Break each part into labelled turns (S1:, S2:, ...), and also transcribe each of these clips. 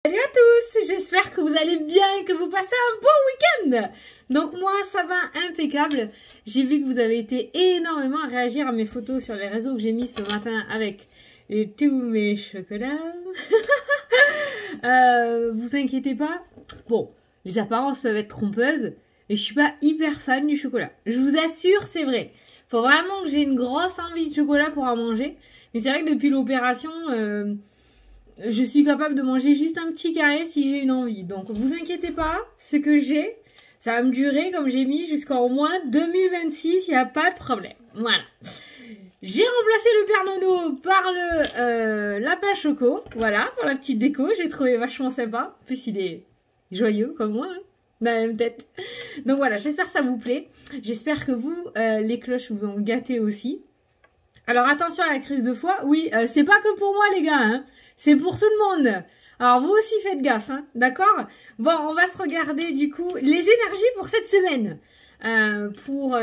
S1: Salut à tous, j'espère que vous allez bien et que vous passez un bon week-end. Donc moi ça va impeccable. J'ai vu que vous avez été énormément à réagir à mes photos sur les réseaux que j'ai mis ce matin avec tous mes chocolats. Vous inquiétez pas. Bon, les apparences peuvent être trompeuses et je suis pas hyper fan du chocolat. Je vous assure, c'est vrai. Faut vraiment que j'ai une grosse envie de chocolat pour en manger. Mais c'est vrai que depuis l'opération... je suis capable de manger juste un petit carré si j'ai une envie. Donc, vous inquiétez pas, ce que j'ai, ça va me durer, comme j'ai mis, jusqu'en moins 2026, il n'y a pas de problème. Voilà. J'ai remplacé le Père Nono par le lapin choco. Voilà, pour la petite déco. J'ai trouvé vachement sympa. En plus, il est joyeux, comme moi, hein, dans la même tête. Donc voilà, j'espère que ça vous plaît. J'espère que vous, les cloches vous ont gâté aussi. Alors attention à la crise de foie, oui, c'est pas que pour moi les gars, hein. C'est pour tout le monde. Alors vous aussi faites gaffe, hein, d'accord? Bon, on va se regarder du coup les énergies pour cette semaine. Pour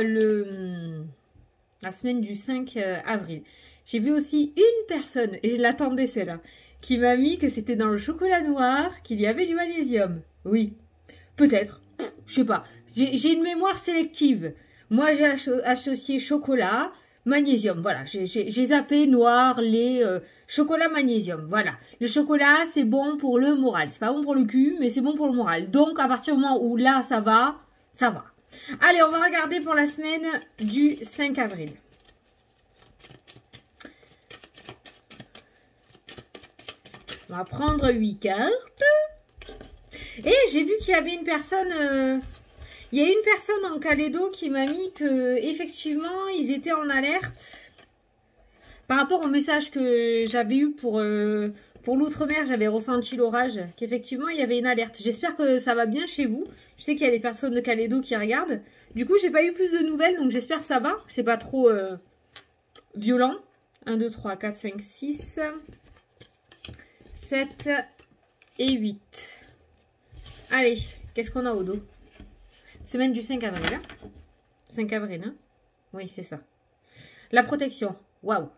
S1: la semaine du 5 avril. J'ai vu aussi une personne, et je l'attendais celle-là, qui m'a mis que c'était dans le chocolat noir qu'il y avait du magnésium. Oui, peut-être, je sais pas. J'ai une mémoire sélective. Moi j'ai associé chocolat... magnésium, voilà, j'ai zappé noir, lait, chocolat, magnésium, voilà. Le chocolat, c'est bon pour le moral. C'est pas bon pour le cul, mais c'est bon pour le moral. Donc, à partir du moment où là, ça va, ça va. Allez, on va regarder pour la semaine du 5 avril. On va prendre 8 cartes. Et j'ai vu qu'il y avait une personne... il y a une personne en Calédo qui m'a mis que effectivement ils étaient en alerte par rapport au message que j'avais eu pour l'outre-mer. J'avais ressenti l'orage, qu'effectivement il y avait une alerte. J'espère que ça va bien chez vous. Je sais qu'il y a des personnes de Calédo qui regardent. Du coup, j'ai pas eu plus de nouvelles, donc j'espère que ça va. C'est pas trop violent. 1, 2, 3, 4, 5, 6, 7 et 8. Allez, qu'est-ce qu'on a au dos? Semaine du 5 avril. Hein, 5 avril, hein? Oui, c'est ça. La protection. Waouh.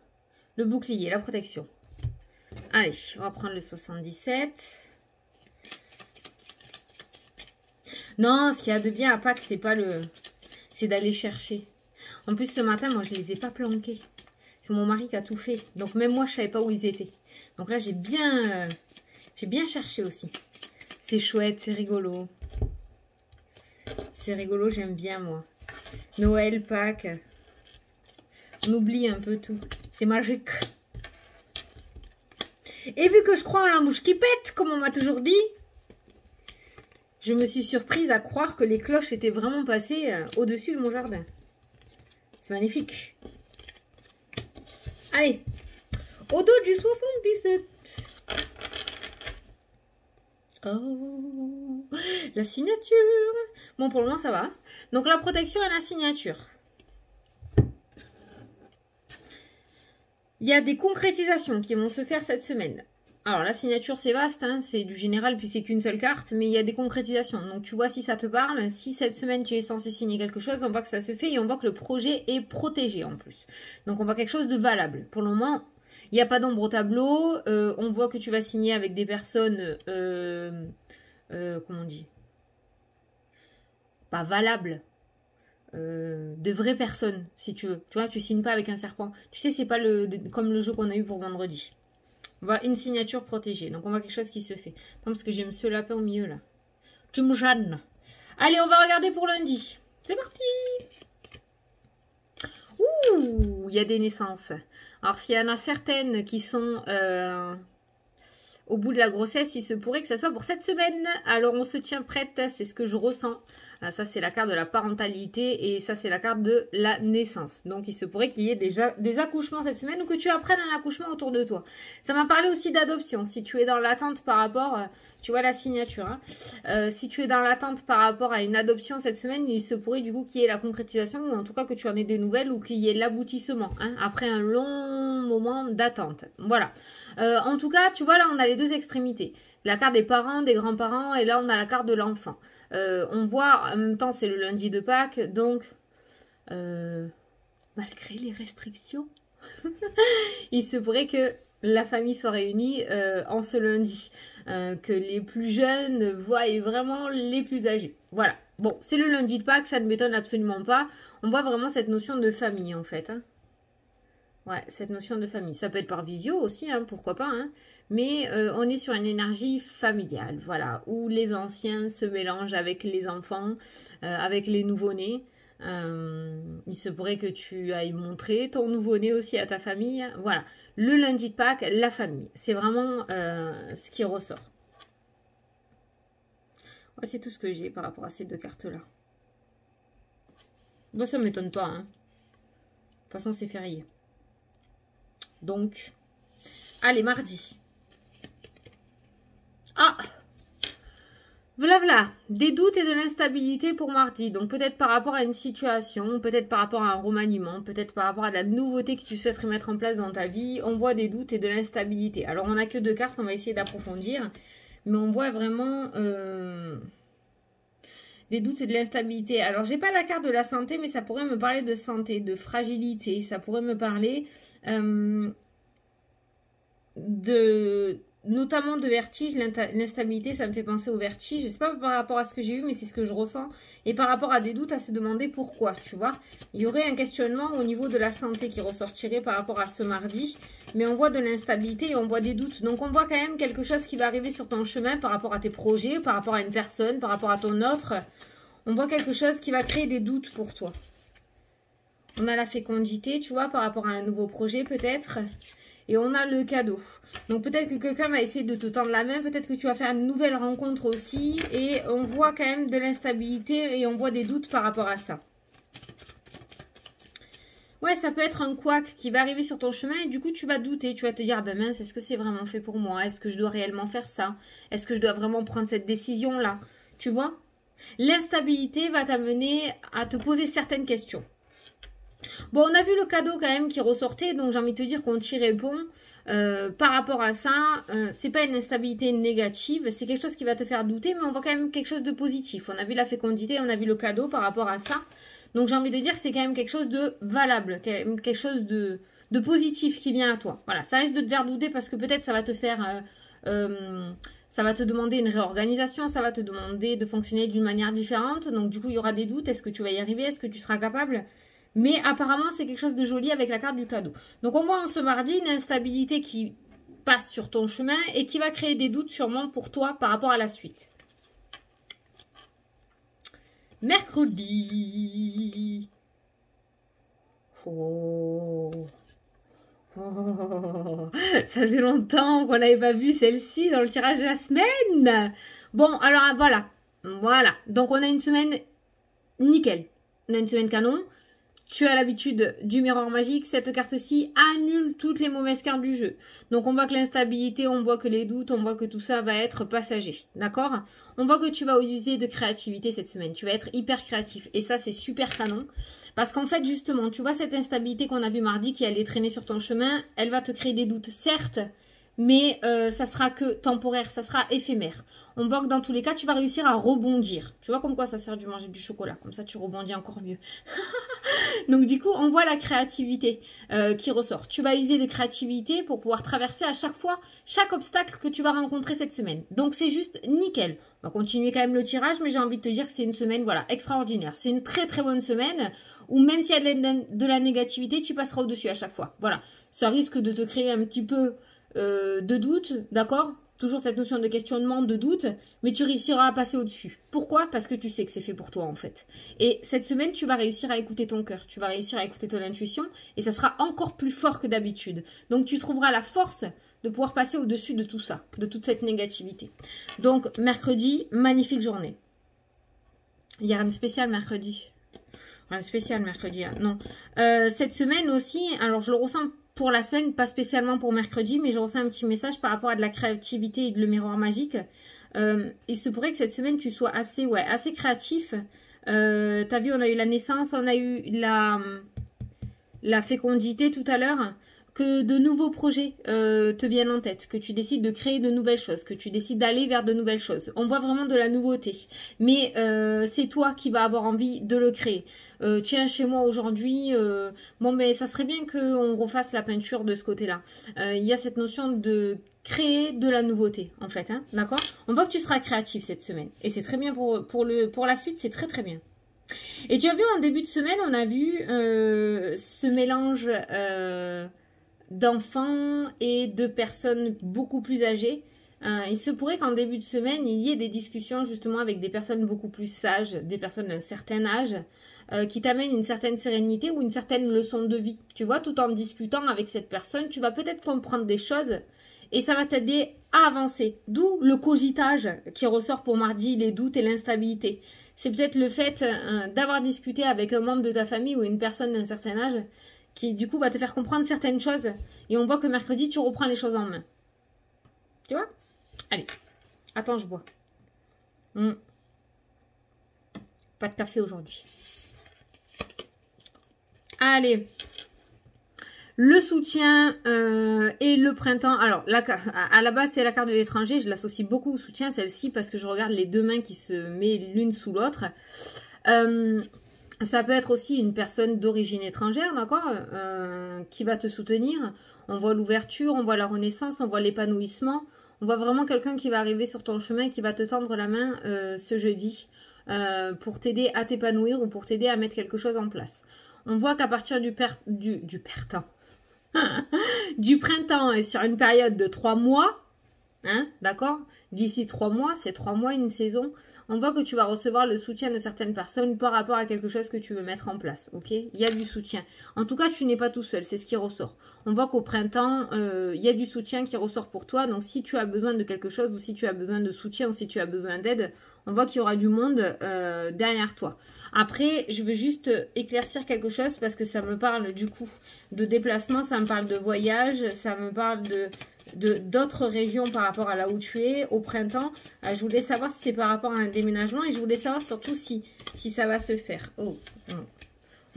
S1: Le bouclier, la protection. Allez, on va prendre le 77. Non, ce qu'il y a de bien à Pâques, c'est pas le... c'est d'aller chercher. En plus, ce matin, moi, je les ai pas planqués. C'est mon mari qui a tout fait. Donc, même moi, je savais pas où ils étaient. Donc là, j'ai bien cherché aussi. C'est chouette, c'est rigolo. C'est rigolo, j'aime bien moi. Noël, Pâques. On oublie un peu tout. C'est magique. Et vu que je crois en la mouche qui pète, comme on m'a toujours dit, je me suis surprise à croire que les cloches étaient vraiment passées au-dessus de mon jardin. C'est magnifique. Allez. Au dos du 77. Oh, la signature. Bon, pour le moment, ça va. Donc, la protection et la signature. Il y a des concrétisations qui vont se faire cette semaine. Alors, la signature, c'est vaste, hein, c'est du général, puis c'est qu'une seule carte, mais il y a des concrétisations. Donc, tu vois si ça te parle. Si cette semaine, tu es censé signer quelque chose, on voit que ça se fait et on voit que le projet est protégé en plus. Donc, on voit quelque chose de valable. Pour le moment... il n'y a pas d'ombre au tableau. On voit que tu vas signer avec des personnes, comment on dit, pas valables, de vraies personnes, si tu veux. Tu vois, tu signes pas avec un serpent. Tu sais, c'est pas comme le jeu qu'on a eu pour vendredi. On voit une signature protégée. Donc, on voit quelque chose qui se fait. Non, parce que j'ai ce lapin au milieu, là. Tu me gênes. Allez, on va regarder pour lundi. C'est parti. Ouh, il y a des naissances. Alors, s'il y en a certaines qui sont au bout de la grossesse, il se pourrait que ça soit pour cette semaine. Alors, on se tient prête, c'est ce que je ressens. Ça, c'est la carte de la parentalité et ça, c'est la carte de la naissance. Donc, il se pourrait qu'il y ait déjà des accouchements cette semaine ou que tu apprennes un accouchement autour de toi. Ça m'a parlé aussi d'adoption. Si tu es dans l'attente par rapport... tu vois la signature. Hein. Si tu es dans l'attente par rapport à une adoption cette semaine, il se pourrait du coup qu'il y ait la concrétisation ou en tout cas que tu en aies des nouvelles ou qu'il y ait l'aboutissement. Hein, après un long moment d'attente. Voilà. En tout cas, tu vois là, on a les deux extrémités. La carte des parents, des grands-parents et là, on a la carte de l'enfant. On voit, en même temps, c'est le lundi de Pâques, donc, malgré les restrictions, il se pourrait que la famille soit réunie en ce lundi. Que les plus jeunes voient vraiment les plus âgés. Voilà. Bon, c'est le lundi de Pâques, ça ne m'étonne absolument pas. On voit vraiment cette notion de famille, en fait. Hein. Ouais, cette notion de famille. Ça peut être par visio aussi, hein, pourquoi pas. Hein. Mais on est sur une énergie familiale, voilà, où les anciens se mélangent avec les enfants, avec les nouveau-nés. Il se pourrait que tu ailles montrer ton nouveau-né aussi à ta famille. Voilà, le lundi de Pâques, la famille. C'est vraiment ce qui ressort. Ouais, c'est tout ce que j'ai par rapport à ces deux cartes-là. Bon, ça ne m'étonne pas. Hein. De toute façon, c'est férié. Donc, allez, mardi. Ah! Voilà, des doutes et de l'instabilité pour mardi. Donc peut-être par rapport à une situation, peut-être par rapport à un remaniement, peut-être par rapport à de la nouveauté que tu souhaiterais mettre en place dans ta vie. On voit des doutes et de l'instabilité. Alors on n'a que deux cartes, on va essayer d'approfondir. Mais on voit vraiment des doutes et de l'instabilité. Alors j'ai pas la carte de la santé, mais ça pourrait me parler de santé, de fragilité. Ça pourrait me parler notamment de vertige. L'instabilité, ça me fait penser au vertige. Je sais pas par rapport à ce que j'ai vu, mais c'est ce que je ressens. Et par rapport à des doutes, à se demander pourquoi, tu vois. Il y aurait un questionnement au niveau de la santé qui ressortirait par rapport à ce mardi. Mais on voit de l'instabilité et on voit des doutes. Donc on voit quand même quelque chose qui va arriver sur ton chemin par rapport à tes projets, par rapport à une personne, par rapport à ton autre. On voit quelque chose qui va créer des doutes pour toi. On a la fécondité, tu vois, par rapport à un nouveau projet peut-être. Et on a le cadeau. Donc peut-être que quelqu'un va essayer de te tendre la main. Peut-être que tu vas faire une nouvelle rencontre aussi. Et on voit quand même de l'instabilité et on voit des doutes par rapport à ça. Ouais, ça peut être un couac qui va arriver sur ton chemin et du coup tu vas douter. Tu vas te dire, ben mince, est-ce que c'est vraiment fait pour moi? Est-ce que je dois réellement faire ça? Est-ce que je dois vraiment prendre cette décision-là? Tu vois? L'instabilité va t'amener à te poser certaines questions. Bon, on a vu le cadeau quand même qui ressortait, donc j'ai envie de te dire qu'on t'y répond. Par rapport à ça, c'est pas une instabilité négative, c'est quelque chose qui va te faire douter, mais on voit quand même quelque chose de positif. On a vu la fécondité, on a vu le cadeau par rapport à ça. Donc j'ai envie de dire que c'est quand même quelque chose de valable, quelque chose de positif qui vient à toi. Voilà, ça risque de te faire douter parce que peut-être ça va te faire... ça va te demander une réorganisation, ça va te demander de fonctionner d'une manière différente. Donc du coup, il y aura des doutes. Est-ce que tu vas y arriver? Est-ce que tu seras capable? Mais apparemment, c'est quelque chose de joli avec la carte du cadeau. Donc on voit en ce mardi une instabilité qui passe sur ton chemin et qui va créer des doutes sûrement pour toi par rapport à la suite. Mercredi. Oh. Oh, ça faisait longtemps qu'on n'avait pas vu celle-ci dans le tirage de la semaine. Bon, alors voilà. Donc on a une semaine nickel. On a une semaine canon. Tu as l'habitude du miroir magique. Cette carte-ci annule toutes les mauvaises cartes du jeu. Donc on voit que l'instabilité, on voit que les doutes, on voit que tout ça va être passager. D'accord? On voit que tu vas user de créativité cette semaine. Tu vas être hyper créatif. Et ça, c'est super canon. Parce qu'en fait, justement, tu vois cette instabilité qu'on a vue mardi qui allait traîner sur ton chemin, elle va te créer des doutes, certes, mais ça sera que temporaire, ça sera éphémère. On voit que dans tous les cas, tu vas réussir à rebondir. Tu vois comme quoi ça sert du manger du chocolat, comme ça tu rebondis encore mieux. Donc du coup, on voit la créativité qui ressort. Tu vas user de créativité pour pouvoir traverser à chaque fois, chaque obstacle que tu vas rencontrer cette semaine. Donc c'est juste nickel. On va continuer quand même le tirage, mais j'ai envie de te dire que c'est une semaine voilà, extraordinaire. C'est une très très bonne semaine où même s'il y a de la négativité, tu passeras au-dessus à chaque fois. Voilà, ça risque de te créer un petit peu de doute, d'accord? Toujours cette notion de questionnement, de doute, mais tu réussiras à passer au-dessus. Pourquoi? Parce que tu sais que c'est fait pour toi en fait. Et cette semaine, tu vas réussir à écouter ton cœur, tu vas réussir à écouter ton intuition, et ça sera encore plus fort que d'habitude. Donc tu trouveras la force de pouvoir passer au-dessus de tout ça, de toute cette négativité. Donc mercredi, magnifique journée. Il y a rien de spécial mercredi. Rien de spécial mercredi, hein. Non. Cette semaine aussi, alors je le ressens pour la semaine, pas spécialement pour mercredi, mais je ressens un petit message par rapport à de la créativité et de le miroir magique. Il se pourrait que cette semaine, tu sois assez créatif. T'as vu, on a eu la naissance, on a eu la fécondité tout à l'heure, que de nouveaux projets te viennent en tête, que tu décides de créer de nouvelles choses, que tu décides d'aller vers de nouvelles choses. On voit vraiment de la nouveauté. Mais c'est toi qui vas avoir envie de le créer. Tiens, chez moi aujourd'hui, bon, mais ça serait bien qu'on refasse la peinture de ce côté-là. Il y a cette notion de créer de la nouveauté, en fait. Hein, d'accord? On voit que tu seras créatif cette semaine. Et c'est très bien pour la suite, c'est très très bien. Et tu as vu, en début de semaine, on a vu ce mélange d'enfants et de personnes beaucoup plus âgées. Il se pourrait qu'en début de semaine, il y ait des discussions justement avec des personnes beaucoup plus sages, des personnes d'un certain âge, qui t'amènent une certaine sérénité ou une certaine leçon de vie. Tu vois, tout en discutant avec cette personne, tu vas peut-être comprendre des choses et ça va t'aider à avancer. D'où le cogitage qui ressort pour mardi, les doutes et l'instabilité. C'est peut-être le fait d'avoir discuté avec un membre de ta famille ou une personne d'un certain âge qui du coup va te faire comprendre certaines choses. Et on voit que mercredi, tu reprends les choses en main. Tu vois? Allez, attends, je bois. Pas de café aujourd'hui. Allez. Le soutien et le printemps. Alors, à la base, c'est la carte de l'étranger. Je l'associe beaucoup au soutien, celle-ci, parce que je regarde les deux mains qui se mettent l'une sous l'autre. Ça peut être aussi une personne d'origine étrangère, d'accord, qui va te soutenir. On voit l'ouverture, on voit la renaissance, on voit l'épanouissement. On voit vraiment quelqu'un qui va arriver sur ton chemin, qui va te tendre la main ce jeudi pour t'aider à t'épanouir ou pour t'aider à mettre quelque chose en place. On voit qu'à partir du printemps et sur une période de 3 mois, hein, d'accord, d'ici 3 mois, c'est 3 mois, une saison, on voit que tu vas recevoir le soutien de certaines personnes par rapport à quelque chose que tu veux mettre en place, ok? Il y a du soutien. En tout cas, tu n'es pas tout seul, c'est ce qui ressort. On voit qu'au printemps, il y a du soutien qui ressort pour toi, donc si tu as besoin de quelque chose, ou si tu as besoin de soutien, ou si tu as besoin d'aide, on voit qu'il y aura du monde derrière toi. Après, je veux juste éclaircir quelque chose parce que ça me parle du coup de déplacement, ça me parle de voyage, ça me parle d'autres régions par rapport à là où tu es au printemps. Je voulais savoir si c'est par rapport à un déménagement et je voulais savoir surtout si ça va se faire. Oh,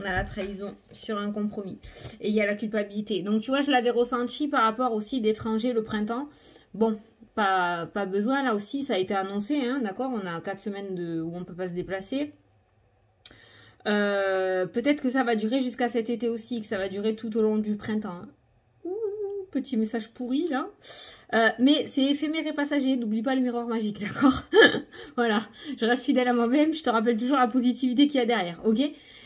S1: on a la trahison sur un compromis. Et il y a la culpabilité. Donc tu vois, je l'avais ressenti par rapport aussi d'étranger le printemps. Bon, pas besoin là aussi, ça a été annoncé, hein, d'accord. On a 4 semaines où on ne peut pas se déplacer. Peut-être que ça va durer jusqu'à cet été aussi, que ça va durer tout au long du printemps. Hein. Petit message pourri là. Mais c'est éphémère et passager, n'oublie pas le miroir magique, d'accord? Voilà, je reste fidèle à moi-même, je te rappelle toujours la positivité qu'il y a derrière, ok?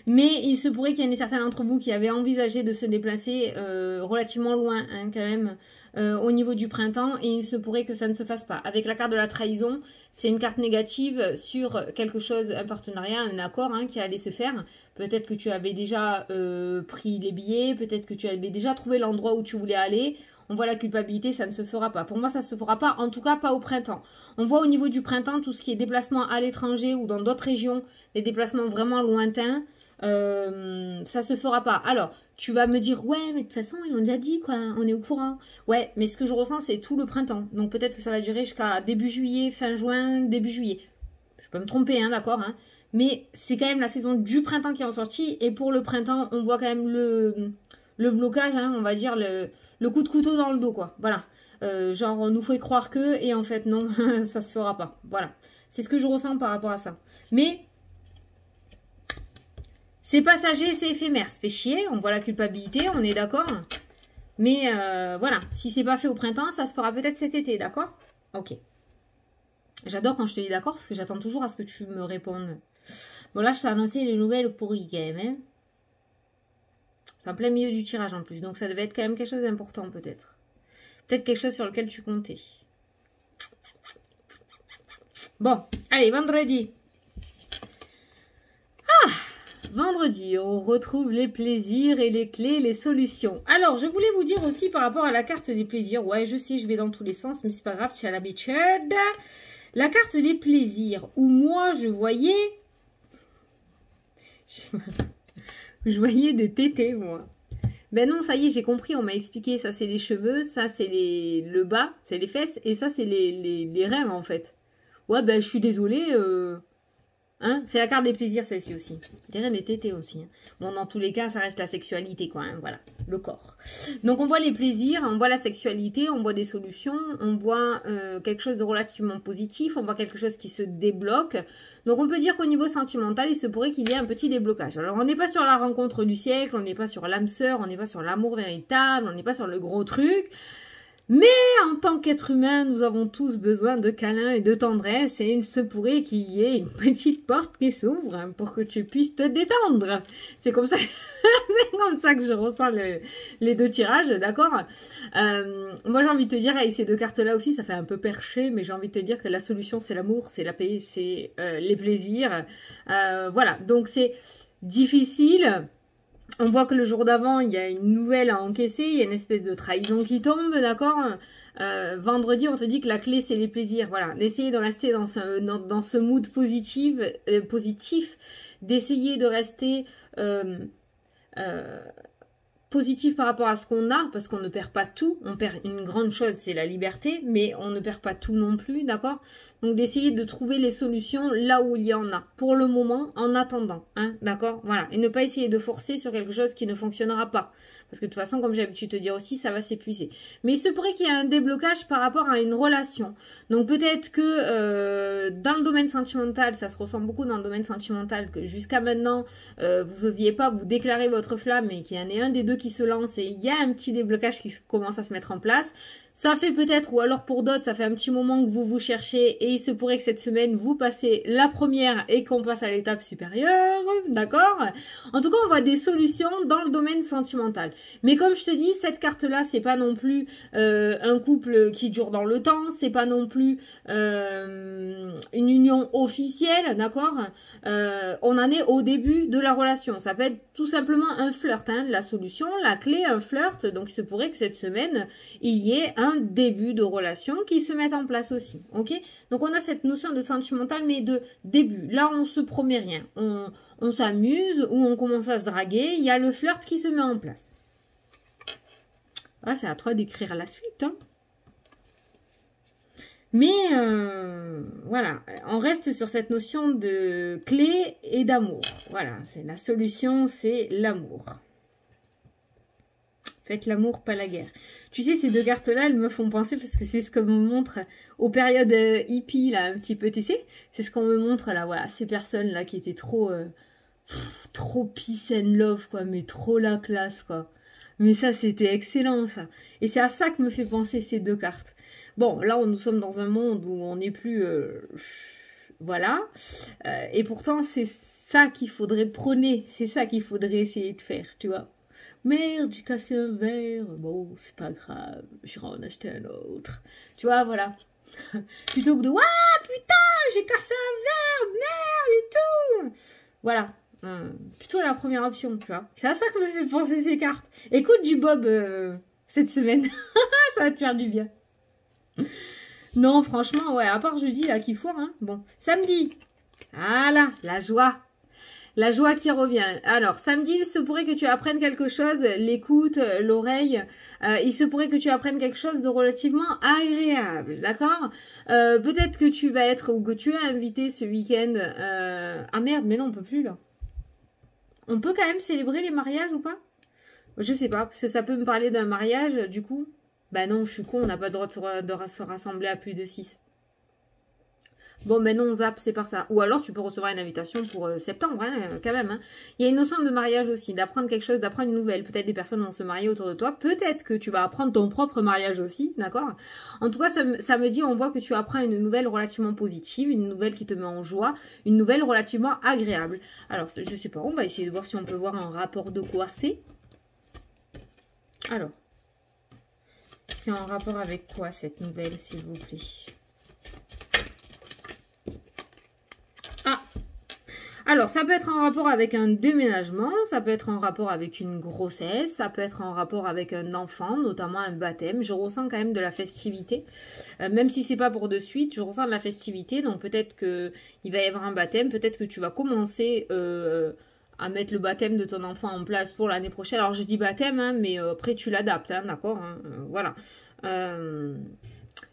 S1: Mais il se pourrait qu'il y en ait certains d'entre vous qui avaient envisagé de se déplacer relativement loin, hein, quand même, au niveau du printemps, et il se pourrait que ça ne se fasse pas. Avec la carte de la trahison, c'est une carte négative sur quelque chose, un partenariat, un accord hein, qui allait se faire. Peut-être que tu avais déjà pris les billets, peut-être que tu avais déjà trouvé l'endroit où tu voulais aller. On voit la culpabilité, ça ne se fera pas. Pour moi, ça ne se fera pas, en tout cas pas au printemps. On voit au niveau du printemps tout ce qui est déplacement à l'étranger ou dans d'autres régions, des déplacements vraiment lointains. Ça se fera pas. Alors, tu vas me dire, ouais, mais de toute façon, ils l'ont déjà dit, quoi, on est au courant. Ouais, mais ce que je ressens, c'est tout le printemps. Donc peut-être que ça va durer jusqu'à début juillet, fin juin, début juillet. Je peux me tromper, hein, d'accord, hein. Mais c'est quand même la saison du printemps qui est ressortie. Et pour le printemps, on voit quand même le blocage, hein, on va dire, le coup de couteau dans le dos, quoi. Voilà. Genre, on nous fait croire que, et en fait, non, ça se fera pas. Voilà. C'est ce que je ressens par rapport à ça. Mais c'est passager, c'est éphémère. Ça fait chier, on voit la culpabilité, on est d'accord. Mais voilà, si c'est pas fait au printemps, ça se fera peut-être cet été, d'accord? Ok. J'adore quand je te dis d'accord, parce que j'attends toujours à ce que tu me répondes. Bon, là, je t'ai annoncé les nouvelles pourries, quand même, hein. C'est en plein milieu du tirage, en plus. Donc, ça devait être quand même quelque chose d'important, peut-être. Peut-être quelque chose sur lequel tu comptais. Bon, allez, vendredi. Vendredi, on retrouve les plaisirs et les clés, les solutions. Alors, je voulais vous dire aussi par rapport à la carte des plaisirs. Ouais, je sais, je vais dans tous les sens, mais c'est pas grave, tu as l'habitude. La carte des plaisirs, où moi, je voyais... Je voyais des tétés, moi. Ben non, ça y est, j'ai compris, on m'a expliqué. Ça, c'est les cheveux, ça, c'est le bas, c'est les fesses, et ça, c'est les reins, en fait. Ouais, ben, je suis désolée... Hein, c'est la carte des plaisirs, celle-ci aussi. Je dirais des tétés aussi. Hein. Bon, dans tous les cas, ça reste la sexualité, quoi. Hein, voilà, le corps. Donc, on voit les plaisirs, on voit la sexualité, on voit des solutions, on voit quelque chose de relativement positif, on voit quelque chose qui se débloque. Donc, on peut dire qu'au niveau sentimental, il se pourrait qu'il y ait un petit déblocage. Alors, on n'est pas sur la rencontre du siècle, on n'est pas sur l'âme sœur, on n'est pas sur l'amour véritable, on n'est pas sur le gros truc. Mais en tant qu'être humain, nous avons tous besoin de câlins et de tendresse et il se pourrait qu'il y ait une petite porte qui s'ouvre pour que tu puisses te détendre. C'est comme ça, c'est comme ça que je ressens les deux tirages, d'accord. Moi, j'ai envie de te dire, avec ces deux cartes-là aussi, ça fait un peu perché, mais j'ai envie de te dire que la solution, c'est l'amour, c'est la paix, c'est les plaisirs. Voilà, donc c'est difficile. On voit que le jour d'avant, il y a une nouvelle à encaisser, il y a une espèce de trahison qui tombe, d'accord. Vendredi, on te dit que la clé, c'est les plaisirs. Voilà, d'essayer de rester dans ce mood positif, d'essayer de rester positif par rapport à ce qu'on a, parce qu'on ne perd pas tout. On perd une grande chose, c'est la liberté, mais on ne perd pas tout non plus, d'accord. Donc, d'essayer de trouver les solutions là où il y en a, pour le moment, en attendant, hein, d'accord. Voilà, et ne pas essayer de forcer sur quelque chose qui ne fonctionnera pas. Parce que de toute façon, comme j'ai l'habitude de te dire aussi, ça va s'épuiser. Mais il se pourrait qu'il y ait un déblocage par rapport à une relation. Donc peut-être que dans le domaine sentimental, ça se ressent beaucoup dans le domaine sentimental, que jusqu'à maintenant, vous n'osiez pas vous déclarer votre flamme et qu'il y en ait un des deux qui se lance et il y a un petit déblocage qui commence à se mettre en place. Ça fait peut-être, ou alors pour d'autres, ça fait un petit moment que vous vous cherchez et il se pourrait que cette semaine, vous passez la première et qu'on passe à l'étape supérieure, d'accord? En tout cas, on voit des solutions dans le domaine sentimental. Mais comme je te dis, cette carte-là, c'est pas non plus un couple qui dure dans le temps, c'est pas non plus une union officielle, d'accord? On en est au début de la relation. Ça peut être tout simplement un flirt, hein, la solution, la clé, un flirt. Donc, il se pourrait que cette semaine, il y ait un début de relation qui se mette en place aussi, ok? Donc, on a cette notion de sentimental, mais de début. Là, on se promet rien. On s'amuse ou on commence à se draguer. Il y a le flirt qui se met en place. Ah, c'est à toi d'écrire la suite, hein. Mais voilà, on reste sur cette notion de clé et d'amour. Voilà, c'est la solution, c'est l'amour. Faites l'amour, pas la guerre. Tu sais, ces deux cartes-là, elles me font penser, parce que c'est ce que me montre aux périodes hippies, là, un petit peu, tu sais. C'est ce qu'on me montre, là, voilà, ces personnes-là qui étaient trop peace and love, quoi, mais trop la classe, quoi. Mais ça, c'était excellent, ça. Et c'est à ça que me fait penser ces deux cartes. Bon, là, nous sommes dans un monde où on n'est plus... voilà. Et pourtant, c'est ça qu'il faudrait prôner. C'est ça qu'il faudrait essayer de faire, tu vois. Merde, j'ai cassé un verre. Bon, c'est pas grave. J'irai en acheter un autre. Tu vois, voilà. Plutôt que de... Ouah, putain, j'ai cassé un verre. Merde et tout. Voilà. Plutôt la première option, tu vois. C'est à ça que me fait penser ces cartes. Écoute du Bob cette semaine. Ça va te faire du bien. Non, franchement, ouais, à part jeudi, là, qui foire, hein. Bon, samedi. Voilà, la joie. La joie qui revient. Alors, samedi, il se pourrait que tu apprennes quelque chose, l'écoute, l'oreille. Il se pourrait que tu apprennes quelque chose de relativement agréable, d'accord? Peut-être que tu vas être, ou que tu es invité ce week-end. Ah merde, mais non, on peut plus, là. On peut quand même célébrer les mariages ou pas? Je sais pas, parce que ça peut me parler d'un mariage, du coup. Bah non, je suis con, on n'a pas le droit de se rassembler à plus de 6. Bon, ben non, on zappe, c'est par ça. Ou alors, tu peux recevoir une invitation pour septembre, hein, quand même. Hein. Il y a une notion de mariage aussi, d'apprendre quelque chose, d'apprendre une nouvelle. Peut-être des personnes vont se marier autour de toi. Peut-être que tu vas apprendre ton propre mariage aussi, d'accord? En tout cas, ça me dit, on voit que tu apprends une nouvelle relativement positive, une nouvelle qui te met en joie, une nouvelle relativement agréable. Alors, je sais pas, on va essayer de voir si on peut voir un rapport de quoi c'est. Alors, c'est en rapport avec quoi cette nouvelle, s'il vous plaît? Ah, alors ça peut être en rapport avec un déménagement, ça peut être en rapport avec une grossesse, ça peut être en rapport avec un enfant, notamment un baptême. Je ressens quand même de la festivité, même si c'est pas pour de suite, je ressens de la festivité. Donc peut-être que il va y avoir un baptême, peut-être que tu vas commencer à mettre le baptême de ton enfant en place pour l'année prochaine. Alors je dis baptême, hein, mais après tu l'adaptes, hein, d'accord, hein, voilà.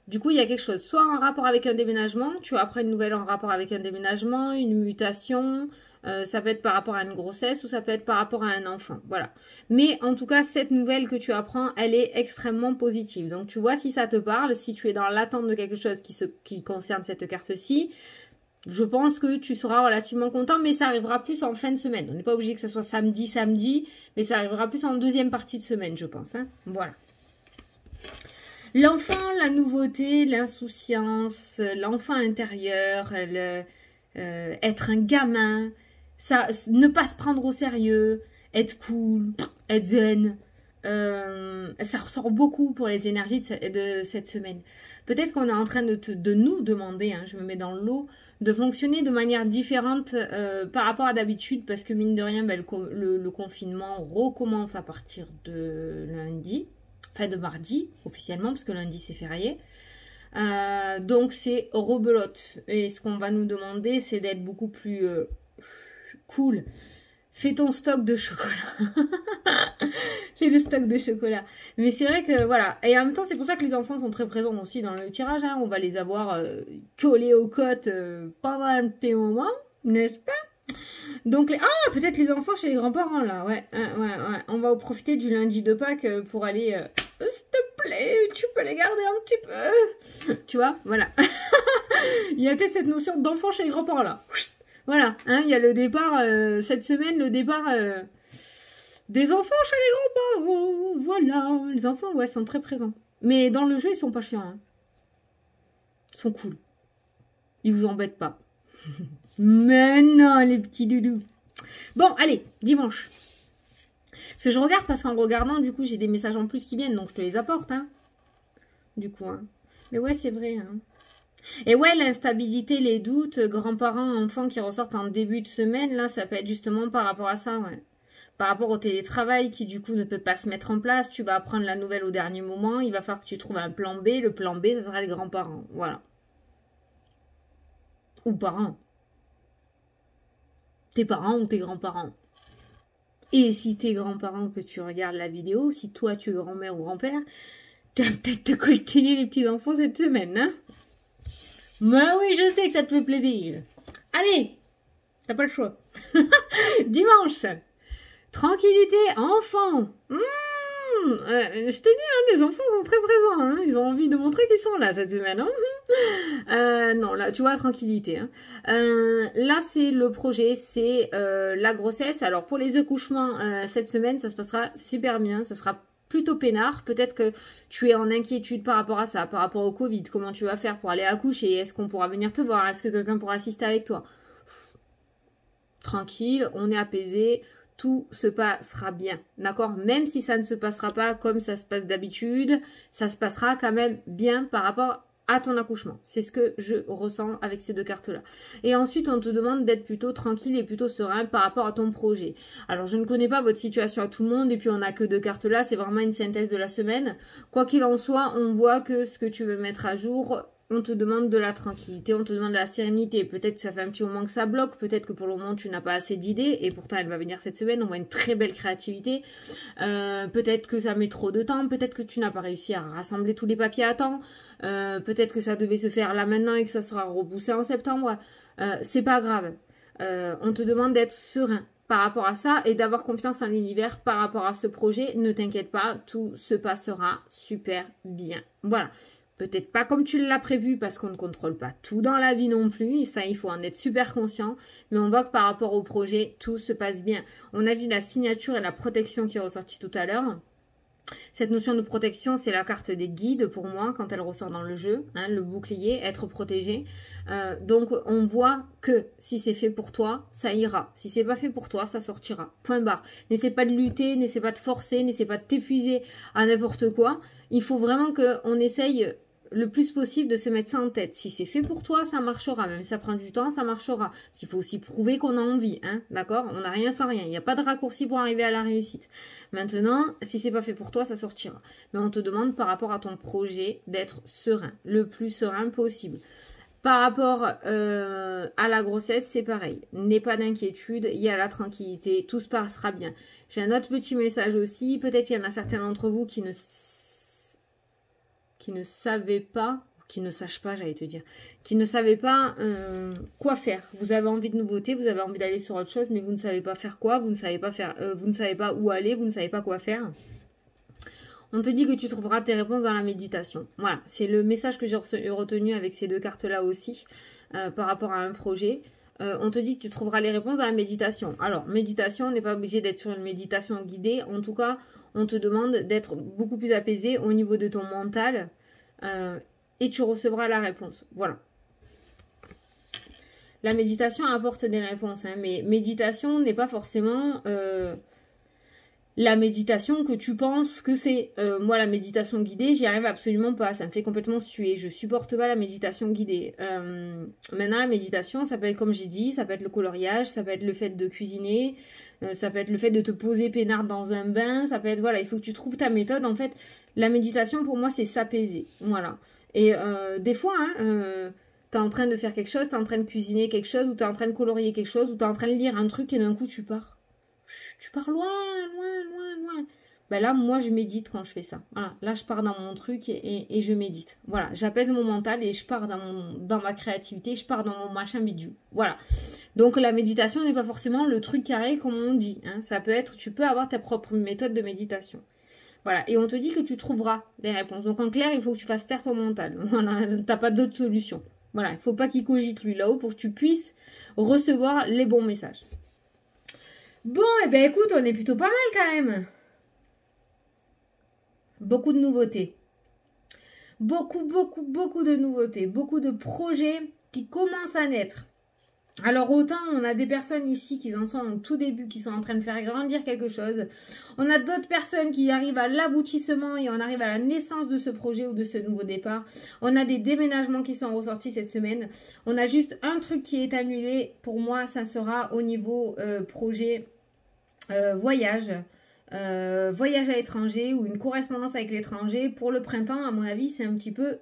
S1: Du coup, il y a quelque chose, soit en rapport avec un déménagement, tu apprends une nouvelle en rapport avec un déménagement, une mutation, ça peut être par rapport à une grossesse ou ça peut être par rapport à un enfant, voilà. Mais en tout cas, cette nouvelle que tu apprends, elle est extrêmement positive. Donc tu vois si ça te parle, si tu es dans l'attente de quelque chose qui concerne cette carte-ci, je pense que tu seras relativement content, mais ça arrivera plus en fin de semaine. On n'est pas obligé que ça soit samedi, mais ça arrivera plus en deuxième partie de semaine, je pense, hein. Voilà. L'enfant, la nouveauté, l'insouciance, l'enfant intérieur, être un gamin, ça, ne pas se prendre au sérieux, être cool, être zen, ça ressort beaucoup pour les énergies de cette semaine. Peut-être qu'on est en train de nous demander, hein, je me mets dans le lot, de fonctionner de manière différente par rapport à d'habitude, parce que mine de rien, ben, le confinement recommence à partir de lundi. Enfin de mardi, officiellement, parce que lundi c'est férié. Donc c'est rebelote. Et ce qu'on va nous demander, c'est d'être beaucoup plus cool. Fais ton stock de chocolat. Fais le stock de chocolat. Mais c'est vrai que voilà. Et en même temps, c'est pour ça que les enfants sont très présents aussi dans le tirage, hein. On va les avoir collés aux côtes pendant un petit moment, n'est-ce pas? Donc, ah, peut-être les enfants chez les grands-parents, là, ouais. On va profiter du lundi de Pâques pour aller, s'il te plaît, tu peux les garder un petit peu. Tu vois, voilà. Il y a peut-être cette notion d'enfant chez les grands-parents, là. Voilà, hein, il y a le départ, cette semaine, le départ des enfants chez les grands-parents. Voilà, les enfants, ouais, sont très présents. Mais dans le jeu, ils sont pas chiants, hein. Ils sont cool. Ils vous embêtent pas. Mais non, les petits doudous. Bon, allez, dimanche. Parce que je regarde, parce qu'en regardant, du coup, j'ai des messages en plus qui viennent, donc je te les apporte, hein. Du coup, hein. Mais ouais, c'est vrai, hein. Et ouais, l'instabilité, les doutes, grands-parents, enfants qui ressortent en début de semaine, là, ça peut être justement par rapport à ça, ouais. Par rapport au télétravail qui, du coup, ne peut pas se mettre en place. Tu vas apprendre la nouvelle au dernier moment. Il va falloir que tu trouves un plan B. Le plan B, ça sera les grands-parents. Voilà. Ou parents. Tes parents ou tes grands-parents. Et si tes grands-parents que tu regardes la vidéo, si toi tu es grand-mère ou grand-père, tu vas peut-être te coltiner les petits-enfants cette semaine, hein? Mais oui, je sais que ça te fait plaisir. Allez, t'as pas le choix. Dimanche, tranquillité, enfant. Je te dis, hein, les enfants sont très présents, hein. Ils ont envie de montrer qu'ils sont là cette semaine, hein. Non, là, tu vois, tranquillité, hein. Là, c'est le projet, c'est la grossesse. Alors, pour les accouchements, cette semaine, ça se passera super bien. Ça sera plutôt peinard. Peut-être que tu es en inquiétude par rapport à ça, par rapport au Covid. Comment tu vas faire pour aller accoucher? Est-ce qu'on pourra venir te voir? Est-ce que quelqu'un pourra assister avec toi? Tranquille, on est apaisé. Tout se passera bien, d'accord? Même si ça ne se passera pas comme ça se passe d'habitude, ça se passera quand même bien par rapport à ton accouchement. C'est ce que je ressens avec ces deux cartes-là. Et ensuite, on te demande d'être plutôt tranquille et plutôt serein par rapport à ton projet. Alors, je ne connais pas votre situation à tout le monde et puis on n'a que deux cartes-là. C'est vraiment une synthèse de la semaine. Quoi qu'il en soit, on voit que ce que tu veux mettre à jour, on te demande de la tranquillité, on te demande de la sérénité. Peut-être que ça fait un petit moment que ça bloque, peut-être que pour le moment tu n'as pas assez d'idées, et pourtant elle va venir cette semaine, on voit une très belle créativité. Peut-être que ça met trop de temps, peut-être que tu n'as pas réussi à rassembler tous les papiers à temps, peut-être que ça devait se faire là maintenant et que ça sera repoussé en septembre. C'est pas grave. On te demande d'être serein par rapport à ça et d'avoir confiance en l'univers par rapport à ce projet. Ne t'inquiète pas, tout se passera super bien. Voilà. Peut-être pas comme tu l'as prévu parce qu'on ne contrôle pas tout dans la vie non plus. Et ça, il faut en être super conscient. Mais on voit que par rapport au projet, tout se passe bien. On a vu la signature et la protection qui est ressortie tout à l'heure. Cette notion de protection, c'est la carte des guides pour moi quand elle ressort dans le jeu. Hein, le bouclier, être protégé. Donc, on voit que si c'est fait pour toi, ça ira. Si c'est pas fait pour toi, ça sortira. Point barre. N'essaie pas de lutter, n'essaie pas de forcer, n'essaie pas de t'épuiser à n'importe quoi. Il faut vraiment qu'on essaye le plus possible de se mettre ça en tête. Si c'est fait pour toi, ça marchera. Même si ça prend du temps, ça marchera. Il faut aussi prouver qu'on a envie, hein, d'accord? On n'a rien sans rien. Il n'y a pas de raccourci pour arriver à la réussite. Maintenant, si c'est pas fait pour toi, ça sortira. Mais on te demande par rapport à ton projet d'être serein, le plus serein possible. Par rapport à la grossesse, c'est pareil. N'aie pas d'inquiétude, il y a la tranquillité, tout se passera bien. J'ai un autre petit message aussi. Peut-être qu'il y en a certains d'entre vous qui ne savaient pas qui ne sachent pas, j'allais te dire, qui ne savaient pas quoi faire. Vous avez envie de nouveautés, vous avez envie d'aller sur autre chose, mais vous ne savez pas faire quoi, vous ne savez pas faire, vous ne savez pas où aller, vous ne savez pas quoi faire. On te dit que tu trouveras tes réponses dans la méditation. Voilà, c'est le message que j'ai retenu avec ces deux cartes-là aussi, par rapport à un projet. On te dit que tu trouveras les réponses dans la méditation. Alors, méditation, on n'est pas obligé d'être sur une méditation guidée. En tout cas, on te demande d'être beaucoup plus apaisé au niveau de ton mental. Et tu recevras la réponse. Voilà. La méditation apporte des réponses. Hein, mais méditation n'est pas forcément... la méditation que tu penses que c'est. Moi, la méditation guidée, j'y arrive absolument pas. Ça me fait complètement suer. Je supporte pas la méditation guidée. Maintenant, la méditation, ça peut être, comme j'ai dit, ça peut être le coloriage, ça peut être le fait de cuisiner, ça peut être le fait de te poser peinard dans un bain, ça peut être, voilà, il faut que tu trouves ta méthode. En fait, la méditation, pour moi, c'est s'apaiser. Voilà. Et des fois, t'es en train de faire quelque chose, t'es en train de cuisiner quelque chose, ou t'es en train de colorier quelque chose, ou t'es en train de lire un truc, et d'un coup, tu pars. Tu pars loin, loin, loin, loin. Ben là, moi, je médite quand je fais ça. Voilà. Là, je pars dans mon truc et je médite. Voilà. J'apaise mon mental et je pars dans ma créativité. Je pars dans mon machin bidule. Voilà. Donc, la méditation n'est pas forcément le truc carré comme on dit. Hein. Ça peut être, tu peux avoir ta propre méthode de méditation. Voilà. Et on te dit que tu trouveras les réponses. Donc, en clair, il faut que tu fasses taire ton mental. Voilà. T'as pas d'autre solution. Voilà. Il faut pas qu'il cogite lui là-haut pour que tu puisses recevoir les bons messages. Bon, et ben écoute, on est plutôt pas mal quand même. Beaucoup de nouveautés. Beaucoup de nouveautés. Beaucoup de projets qui commencent à naître. Alors autant on a des personnes ici qui en sont au tout début, qui sont en train de faire grandir quelque chose. On a d'autres personnes qui arrivent à l'aboutissement et on arrive à la naissance de ce projet ou de ce nouveau départ. On a des déménagements qui sont ressortis cette semaine. On a juste un truc qui est annulé. Pour moi, ça sera au niveau projet voyage. Voyage à l'étranger ou une correspondance avec l'étranger. Pour le printemps, à mon avis, c'est un petit peu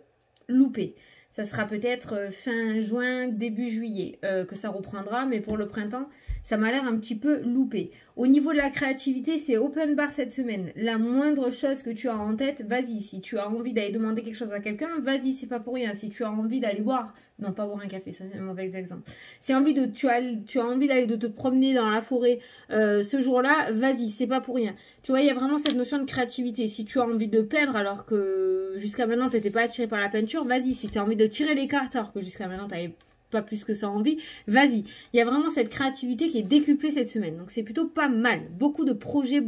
S1: loupé. Ça sera peut-être fin juin, début juillet que ça reprendra. Mais pour le printemps, ça m'a l'air un petit peu loupé. Au niveau de la créativité, c'est open bar cette semaine. La moindre chose que tu as en tête, vas-y. Si tu as envie d'aller demander quelque chose à quelqu'un, vas-y, c'est pas pour rien. Si tu as envie d'aller boire, non pas boire un café, ça c'est un mauvais exemple. Si tu as envie d'aller de te promener dans la forêt ce jour-là, vas-y, c'est pas pour rien. Tu vois, il y a vraiment cette notion de créativité. Si tu as envie de peindre alors que jusqu'à maintenant tu n'étais pas attiré par la peinture, vas-y. Si tu as envie de tirer les cartes alors que jusqu'à maintenant tu n'avais pas plus que ça envie, vas-y. Il y a vraiment cette créativité qui est décuplée cette semaine. Donc c'est plutôt pas mal. Beaucoup de projets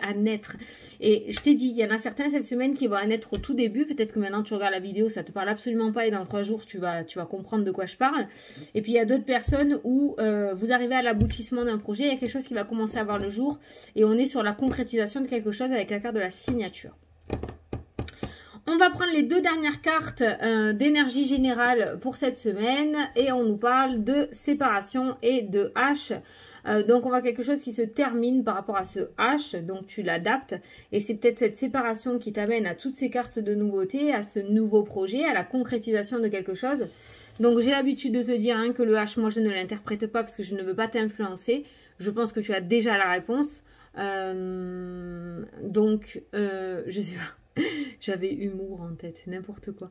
S1: à naître. Et je t'ai dit, il y en a certains cette semaine qui vont naître au tout début. Peut-être que maintenant tu regardes la vidéo, ça te parle absolument pas et dans 3 jours tu vas comprendre de quoi je parle. Et puis il y a d'autres personnes où vous arrivez à l'aboutissement d'un projet, il y a quelque chose qui va commencer à voir le jour et on est sur la concrétisation de quelque chose avec la carte de la signature. On va prendre les 2 dernières cartes d'énergie générale pour cette semaine et on nous parle de séparation et de H. Donc on voit quelque chose qui se termine par rapport à ce H, donc tu l'adaptes et c'est peut-être cette séparation qui t'amène à toutes ces cartes de nouveauté, à ce nouveau projet, à la concrétisation de quelque chose. Donc j'ai l'habitude de te dire que le H, moi je ne l'interprète pas parce que je ne veux pas t'influencer. Je pense que tu as déjà la réponse. Donc je sais pas. J'avais humour en tête, n'importe quoi.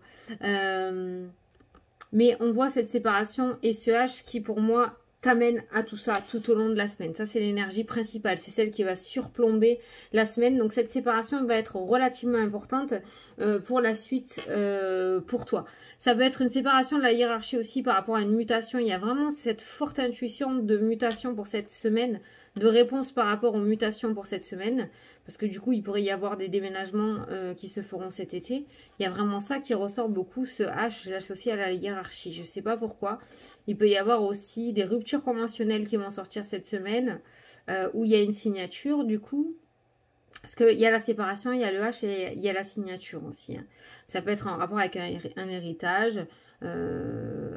S1: Mais on voit cette séparation et ce H qui pour moi t'amène à tout ça tout au long de la semaine. Ça c'est l'énergie principale, c'est celle qui va surplomber la semaine. Donc cette séparation va être relativement importante pour la suite pour toi. Ça peut être une séparation de la hiérarchie aussi par rapport à une mutation. Il y a vraiment cette forte intuition de mutation pour cette semaine, de réponse par rapport aux mutations pour cette semaine. Parce que du coup, il pourrait y avoir des déménagements qui se feront cet été. Il y a vraiment ça qui ressort beaucoup, ce H, je l'associe à la hiérarchie. Je ne sais pas pourquoi. Il peut y avoir aussi des ruptures conventionnelles qui vont sortir cette semaine, où il y a une signature du coup. Parce qu'il y a la séparation, il y a le H et il y a la signature aussi. Hein. Ça peut être en rapport avec un héritage.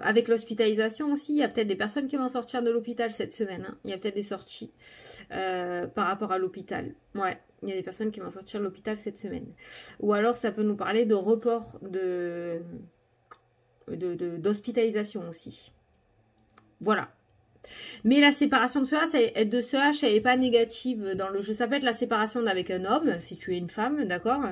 S1: Avec l'hospitalisation aussi, il y a peut-être des personnes qui vont sortir de l'hôpital cette semaine. Hein. Il y a peut-être des sorties par rapport à l'hôpital. Ouais, il y a des personnes qui vont sortir de l'hôpital cette semaine. Ou alors ça peut nous parler de report d'hospitalisation aussi. Voilà. Mais la séparation de ce H, elle n'est pas négative dans le jeu. Ça peut être la séparation avec un homme, si tu es une femme, d'accord.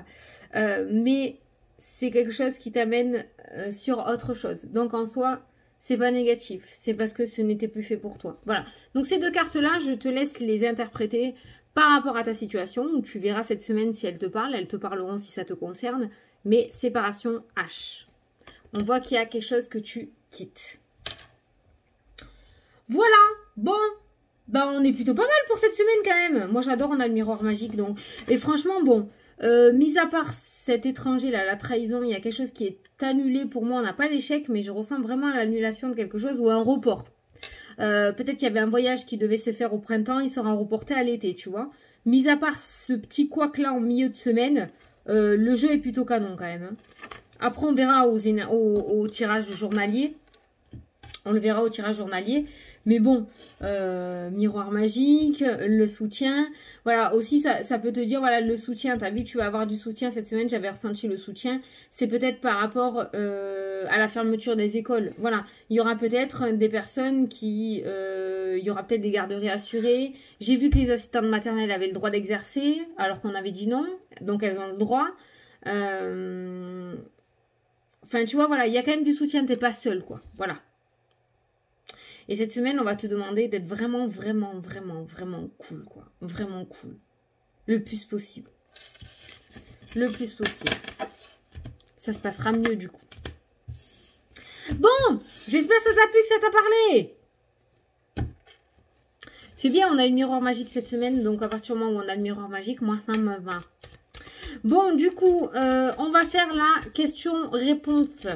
S1: Mais c'est quelque chose qui t'amène sur autre chose. Donc en soi, c'est pas négatif. C'est parce que ce n'était plus fait pour toi. Voilà. Donc ces deux cartes-là, je te laisse les interpréter par rapport à ta situation, où tu verras cette semaine si elles te parlent. Elles te parleront si ça te concerne. Mais séparation H. On voit qu'il y a quelque chose que tu quittes. Voilà. Bon. Bah, on est plutôt pas mal pour cette semaine quand même. Moi, j'adore, on a le miroir magique. Donc. Et franchement, bon, mis à part cet étranger là, la trahison, il y a quelque chose qui est annulé pour moi. On n'a pas l'échec, mais je ressens vraiment l'annulation de quelque chose ou un report. Peut-être qu'il y avait un voyage qui devait se faire au printemps, il sera reporté à l'été, tu vois. Mis à part ce petit couac là en milieu de semaine, le jeu est plutôt canon quand même. Hein. Après, on verra au tirage journalier. On le verra au tirage journalier. Mais bon, miroir magique, le soutien. Voilà, aussi, ça peut te dire, voilà, le soutien. Tu as vu, tu vas avoir du soutien cette semaine. J'avais ressenti le soutien. C'est peut-être par rapport à la fermeture des écoles. Voilà, il y aura peut-être des personnes qui... il y aura peut-être des garderies assurées. J'ai vu que les assistantes maternelles avaient le droit d'exercer, alors qu'on avait dit non. Donc, elles ont le droit. Enfin, tu vois, voilà, il y a quand même du soutien. T'es pas seule, quoi. Voilà. Et cette semaine, on va te demander d'être vraiment, vraiment, vraiment, vraiment cool, quoi. Vraiment cool. Le plus possible. Le plus possible. Ça se passera mieux, du coup. Bon, j'espère que ça t'a plu, que ça t'a parlé. C'est bien, on a le miroir magique cette semaine. Donc, à partir du moment où on a le miroir magique, moi, ça me va. Bon, du coup, on va faire la question-réponse.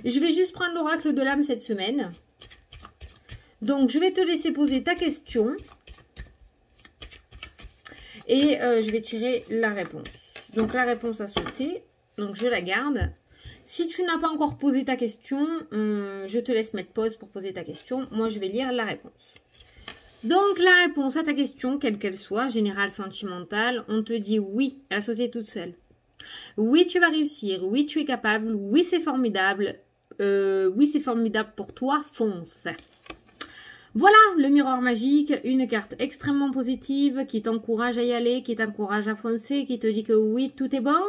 S1: Je vais juste prendre l'oracle de l'âme cette semaine. Donc, je vais te laisser poser ta question. Et je vais tirer la réponse. Donc, la réponse à sauter. Donc, je la garde. Si tu n'as pas encore posé ta question, je te laisse mettre pause pour poser ta question. Moi, je vais lire la réponse. Donc, la réponse à ta question, quelle qu'elle soit, générale, sentimentale, on te dit oui, elle a sauté toute seule. Oui, tu vas réussir. Oui, tu es capable. Oui, c'est formidable. Oui, c'est formidable pour toi. Fonce. Voilà, le miroir magique. Une carte extrêmement positive qui t'encourage à y aller, qui t'encourage à foncer, qui te dit que oui, tout est bon.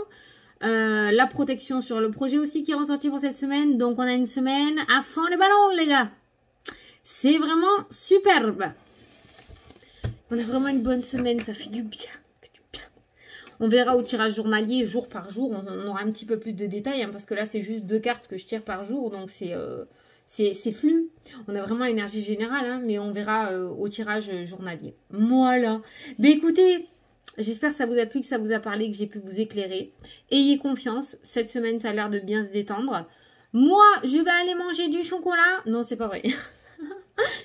S1: La protection sur le projet aussi qui est ressorti pour cette semaine. Donc, on a une semaine à fond les ballons, les gars. C'est vraiment superbe. On a vraiment une bonne semaine. Ça fait du bien. On verra au tirage journalier, jour par jour. On aura un petit peu plus de détails, hein, parce que là, c'est juste 2 cartes que je tire par jour. Donc, c'est flou. On a vraiment l'énergie générale, hein, mais on verra au tirage journalier. Voilà. Mais écoutez, j'espère que ça vous a plu, que ça vous a parlé, que j'ai pu vous éclairer. Ayez confiance. Cette semaine, ça a l'air de bien se détendre. Moi, je vais aller manger du chocolat. Non, c'est pas vrai.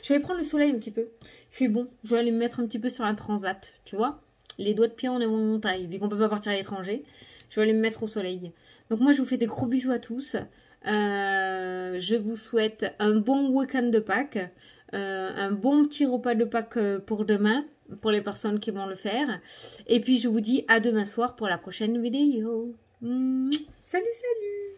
S1: Je vais prendre le soleil un petit peu. Il fait bon. Je vais aller me mettre un petit peu sur un transat, tu vois. Les doigts de pied en éventail, vu qu'on ne peut pas partir à l'étranger. Je vais aller me mettre au soleil. Donc moi, je vous fais des gros bisous à tous. Je vous souhaite un bon week-end de Pâques. Un bon petit repas de Pâques pour demain, pour les personnes qui vont le faire. Et puis, je vous dis à demain soir pour la prochaine vidéo. Salut, salut!